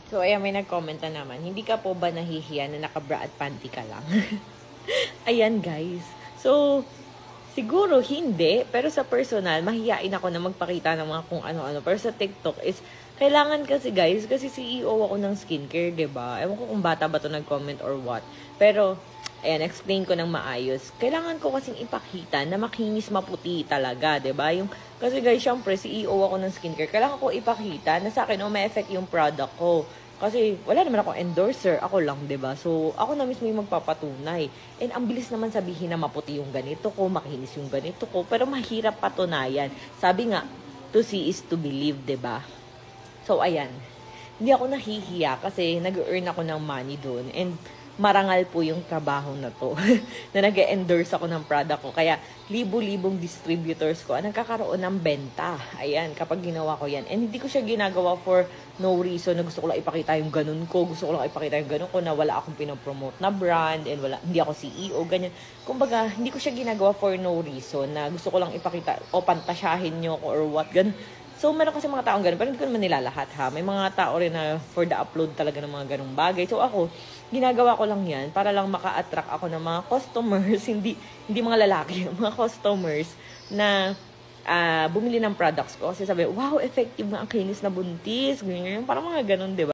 So, ayan, may nag-comment na naman. Hindi ka po ba nahihiya na naka-bra at panty ka lang? Ayan, guys. So, siguro hindi. Pero sa personal, mahihain ako na magpakita ng mga kung ano-ano. Pero sa TikTok is, kailangan kasi, guys, kasi CEO ako ng skincare, 'di ba? Ewan ko kung bata ba to nag-comment or what. Pero, ayan, explain ko ng maayos. Kailangan ko kasing ipakita na makinis maputi talaga, 'di ba? Kasi guys, syempre, CEO ako ng skincare. Kailangan ko ipakita na sa akin, may effect yung product ko. Kasi wala naman akong endorser, ako lang, 'di ba? So, ako na mismo yung magpapatunay. And ang bilis naman sabihin na maputi yung ganito ko, makinis yung ganito ko, pero mahirap patunayan. Sabi nga, to see is to believe, 'di ba? So, ayan. Hindi ako nahihiya kasi nag-earn ako ng money doon. And marangal po yung trabaho na to na nag-endorse ako ng product ko. Kaya, libo-libong distributors ko ang nagkakaroon ng benta. Ayan, kapag ginawa ko yan. And hindi ko siya ginagawa for no reason na gusto ko lang ipakita yung ganun ko. Gusto ko lang ipakita yung ganun ko na wala akong pinopromote na brand and hindi ako CEO, ganyan. Kumbaga, hindi ko siya ginagawa for no reason na gusto ko lang ipakita o pantasyahin nyo ko or what, ganun. So, meron kasi mga taong ganun, pero hindi ko naman nila lahat, ha. May mga tao rin na for the upload talaga ng mga ganung bagay. So, ako, ginagawa ko lang yan para lang maka-attract ako ng mga customers, hindi mga lalaki, mga customers na bumili ng products ko. Kasi sabi, wow, effective nga ang kinis na buntis. Ganyan, parang mga ganun, diba?